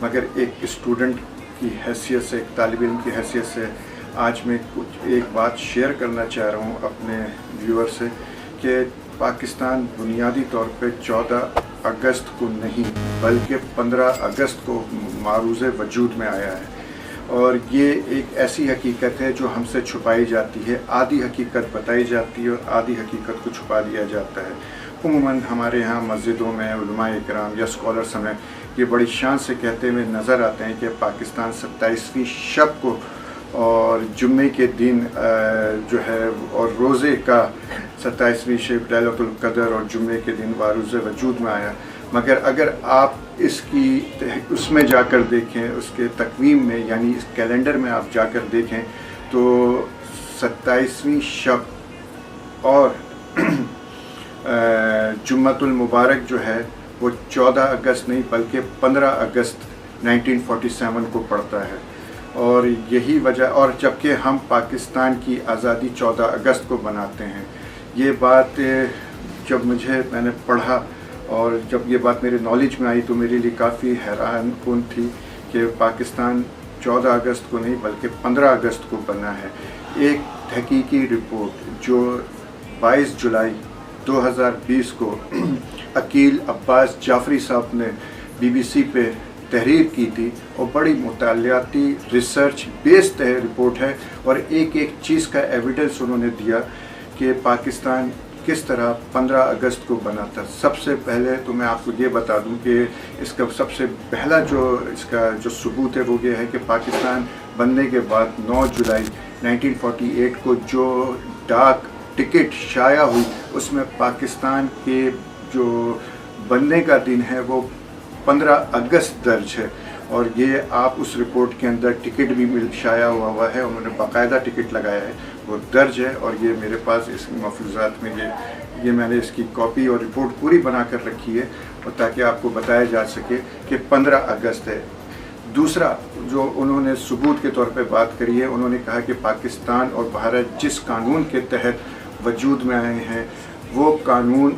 मगर एक स्टूडेंट की हैसियत से, एक तालिब इल्म की हैसियत से आज मैं कुछ एक बात शेयर करना चाह रहा हूँ अपने व्यूअर से कि पाकिस्तान बुनियादी तौर पे 14 अगस्त को नहीं बल्कि 15 अगस्त को मारूज़ वजूद में आया है। और ये एक ऐसी हकीकत है जो हमसे छुपाई जाती है, आधी हकीकत बताई जाती है और आधी हकीकत को छुपा दिया जाता है। उमूमन हमारे यहाँ मस्जिदों में उलमाए इकराम या स्कॉलर्स हमें ये बड़ी शान से कहते हुए नज़र आते हैं कि पाकिस्तान 27वीं शब को और जुम्मे के दिन जो है और रोज़े का 27वीं शब लैलतुल क़द्र और जुम्मे के दिन मारूज़ वजूद में आया। मगर अगर आप इसकी उसमें जाकर देखें, उसके तकवीम में यानी इस कैलेंडर में आप जाकर देखें तो 27वीं शब और जुम्मतुल मुबारक जो है वो 14 अगस्त नहीं बल्कि 15 अगस्त 1947 को पड़ता है। और यही वजह, और जबकि हम पाकिस्तान की आज़ादी 14 अगस्त को बनाते हैं। ये बात जब मैंने पढ़ा और जब ये बात मेरे नॉलेज में आई तो मेरे लिए काफ़ी हैरान कन थी कि पाकिस्तान 14 अगस्त को नहीं बल्कि 15 अगस्त को बना है। एक तहकीकी रिपोर्ट जो 22 जुलाई 2020 को अकील अब्बास जाफरी साहब ने BBC पे तहरीर की थी और बड़ी मुतालियाती रिसर्च बेस्ड रिपोर्ट है और एक एक चीज़ का एविडेंस उन्होंने दिया कि पाकिस्तान किस तरह 15 अगस्त को बना था। सबसे पहले तो मैं आपको ये बता दूं कि इसका सबसे पहला इसका जो सबूत है वो ये है कि पाकिस्तान बनने के बाद 9 जुलाई 1948 को जो डाक टिकट शाया हुई उसमें पाकिस्तान के जो बनने का दिन है वो 15 अगस्त दर्ज है। और ये आप उस रिपोर्ट के अंदर टिकट भी शाया हुआ है, उन्होंने बाकायदा टिकट लगाया है, वो दर्ज है। और ये मेरे पास इस महफूजात में ये मैंने इसकी कॉपी और रिपोर्ट पूरी बना कर रखी है और ताकि आपको बताया जा सके कि 15 अगस्त है। दूसरा जो उन्होंने सबूत के तौर पे बात करी है, उन्होंने कहा कि पाकिस्तान और भारत जिस कानून के तहत वजूद में आए हैं वो कानून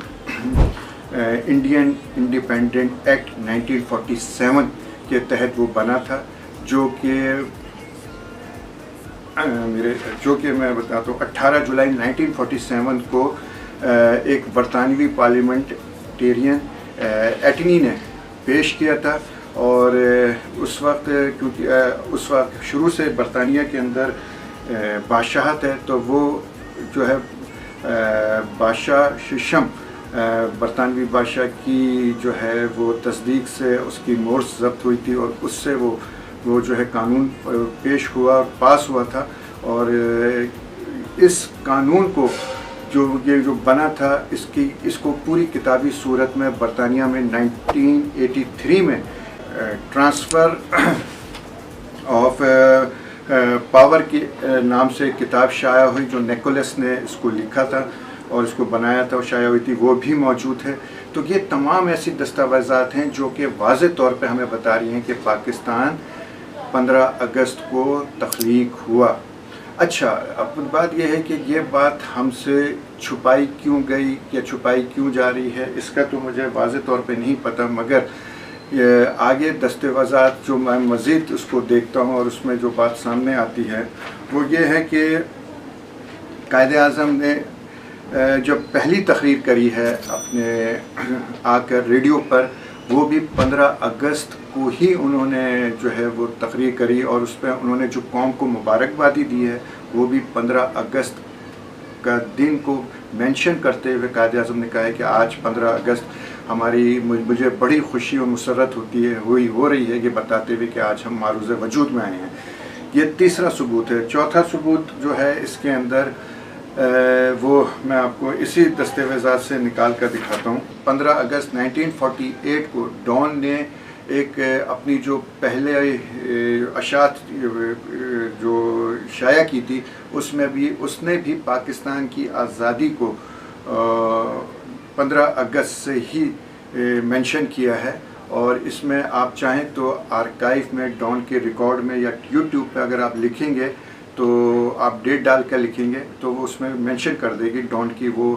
इंडियन इंडिपेंडेंट एक्ट 1947 के तहत वो बना था, जो कि मैं बताता हूँ 18 जुलाई 1947 को एक बरतानवी पार्लियामेंटेरियन एटनी ने पेश किया था। और उस वक्त क्योंकि उस वक्त शुरू से बरतानिया के अंदर बादशाहत है तो वो जो है बादशाह शिशम बरतानवी बादशाह की जो है वो तस्दीक से उसकी मोहर ज़ब्त हुई थी और उससे वो जो है कानून पेश हुआ, पास हुआ था। और इस कानून को जो बना था इसको पूरी किताबी सूरत में बरतानिया में 1983 में ट्रांसफ़र ऑफ पावर के नाम से किताब शाया हुई, जो निकोलस ने इसको लिखा था और इसको बनाया था और शाया हुई थी, वो भी मौजूद है। तो ये तमाम ऐसी दस्तावेज़ात हैं जो कि वाज़े तौर पे हमें बता रही हैं कि पाकिस्तान 15 अगस्त को तख्लीक हुआ। अच्छा, अब बात यह है कि ये बात हमसे छुपाई क्यों गई या छुपाई क्यों जा रही है, इसका तो मुझे वाज़े तौर पे नहीं पता। मगर आगे दस्तावेज़ात जो मैं मज़ीद उसको देखता हूँ और उसमें जो बात सामने आती है वो ये है कि कायद-ए-आज़म ने जब पहली तकरीर करी है अपने आकर रेडियो पर, वो भी 15 अगस्त को ही उन्होंने जो है वो तकरीर करी और उस पर उन्होंने जो कौम को मुबारकबादी दी है वो भी 15 अगस्त का दिन को मेंशन करते हुए कायद-ए-आज़म ने कहा है कि आज 15 अगस्त मुझे बड़ी खुशी और मुसर्रत हो रही है ये बताते हुए कि आज हम मारूज़ वजूद में आए हैं। ये तीसरा सबूत है। चौथा सबूत जो है इसके अंदर वो मैं आपको इसी दस्तावेज़ात से निकाल कर दिखाता हूँ। 15 अगस्त 1948 को डॉन ने एक अपनी जो पहले अशात जो शाया की थी उसने भी पाकिस्तान की आज़ादी को 15 अगस्त से ही मेंशन किया है। और इसमें आप चाहें तो आर्काइव में डॉन के रिकॉर्ड में या यूट्यूब पे अगर आप लिखेंगे तो आप डेट डाल कर लिखेंगे तो वो उसमें मेंशन कर देगी डॉन की वो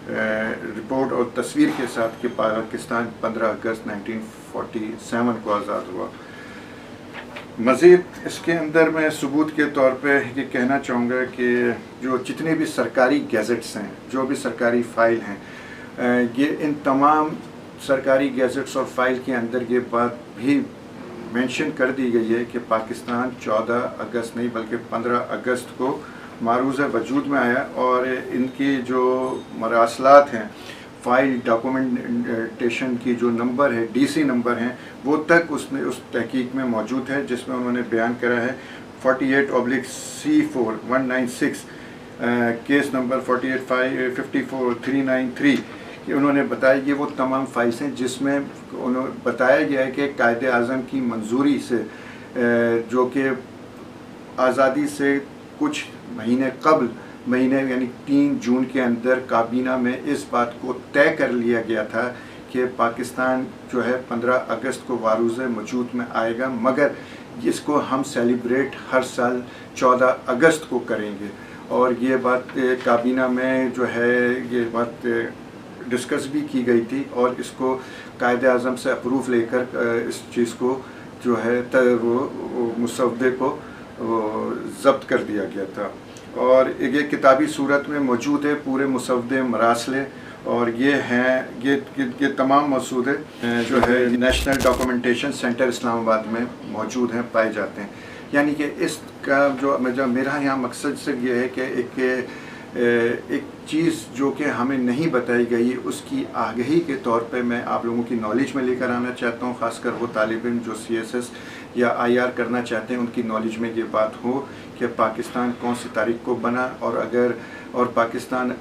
रिपोर्ट और तस्वीर के साथ कि पाकिस्तान 15 अगस्त 1947 को आज़ाद हुआ। مزید اس کے اندر میں ثبوت کے طور پہ یہ کہنا چاہوں گا کہ جو جتنے بھی سرکاری گیزٹس ہیں، جو بھی سرکاری فائل ہیں، یہ ان تمام سرکاری گیزٹس اور فائل کے اندر یہ بات بھی مینشن کر دی گئی ہے کہ پاکستان 14 اگست نہیں بلکہ 15 اگست کو معروضہ وجود میں آیا، اور ان کی جو مراسلات ہیں، فائل ڈاکومنٹیشن کی جو نمبر ہے، ڈی سی نمبر ہیں، وہ تک اس تحقیق میں موجود ہے، جس میں انہوں نے بیان کرا ہے 48/C4 196 کیس نمبر 48543993 کہ انہوں نے بتایا کہ وہ تمام فائلز ہیں جس میں بتایا گیا ہے کہ قائد اعظم کی منظوری سے، جو کہ آزادی سے کچھ مہینے قبل، یعنی 3 جون کے اندر کابینہ میں اس بات کو طے کر لیا گیا تھا کہ پاکستان جو ہے 15 اگست کو معروضہ وجود میں آئے گا، مگر اس کو ہم سیلیبریٹ ہر سال 14 اگست کو کریں گے۔ اور یہ بات کابینہ میں جو ہے یہ بات ڈسکس بھی کی گئی تھی، اور اس کو قائد اعظم سے اپروف لے کر اس چیز کو جو ہے وہ مسودے کو ضبط کر دیا گیا تھا، اور یہ کتابی صورت میں موجود ہے پورے مسودے مراسلے، اور یہ ہیں یہ تمام مسودے جو ہے نیشنل ڈاکومنٹیشن سینٹر اسلام آباد میں موجود ہیں، پائے جاتے ہیں۔ یعنی کہ اس کا جو میرا یہاں مقصد صرف یہ ہے کہ ایک چیز جو کہ ہمیں نہیں بتائی گئی، اس کی آگہی کے طور پہ میں آپ لوگوں کی نالج میں لے کر آنا چاہتا ہوں، خاص کر وہ طالب علم جو CSS یا IR کرنا چاہتے ہیں، ان کی نالج میں یہ بات ہو کہ پاکستان کون سی تاریخ کو بنا، اور پاکستان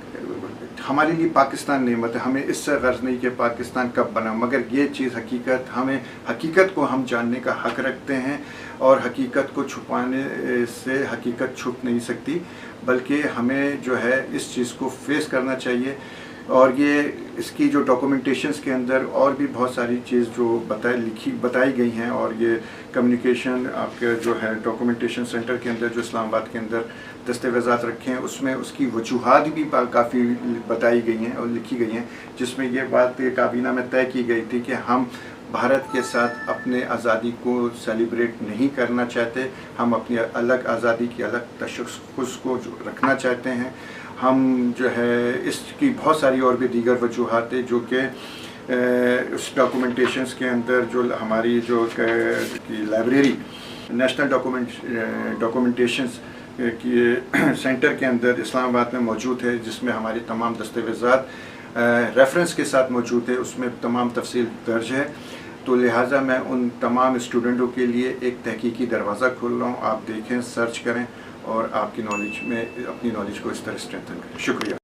ہمارے لیے پاکستان نعمت ہے، ہمیں اس سے غرض نہیں کہ پاکستان کب بنا، مگر یہ چیز حقیقت کو ہم جاننے کا حق رکھتے ہیں، اور حقیقت کو چھپانے سے حقیقت چھپ نہیں سکتی، بلکہ ہمیں جو ہے اس چیز کو فیس کرنا چاہیے۔ اور یہ اس کی جو ڈاکومنٹیشنز کے اندر اور بھی بہت ساری چیز جو بتائی گئی ہیں، اور یہ کمیونیکیشن آپ کے جو ہے ڈاکومنٹیشن سینٹر کے اندر جو اسلام آباد کے اندر دستاویزات رکھے ہیں، اس میں اس کی وجوہات بھی کافی بتائی گئی ہیں اور لکھی گئی ہیں، جس میں یہ بات کابینہ میں طے کی گئی تھی کہ ہم بھارت کے ساتھ اپنے آزادی کو سیلیبریٹ نہیں کرنا چاہتے، ہم اپنی الگ آزادی کی الگ تشخص کو رکھنا چاہتے ہیں۔ ہم جو ہے اس کی بہت ساری اور بھی دیگر وجوہات ہیں جو کہ اس ڈاکومنٹیشنز کے اندر جو ہماری جو لائبریری نیشنل ڈاکومنٹیشنز کی سینٹر کے اندر اسلام آباد میں موجود ہے، جس میں ہماری تمام دستاویزات ریفرنس کے ساتھ موجود ہے، اس میں تمام تفصیل درج ہے۔ تو لہٰذا میں ان تمام اسٹوڈنٹوں کے لیے ایک تحقیقی دروازہ کھول رہا ہوں، آپ دیکھیں، سرچ کریں، اور آپ کی نالج میں اپنی نالج کو اس طرح اسٹرینتھن کریں۔ شکریہ۔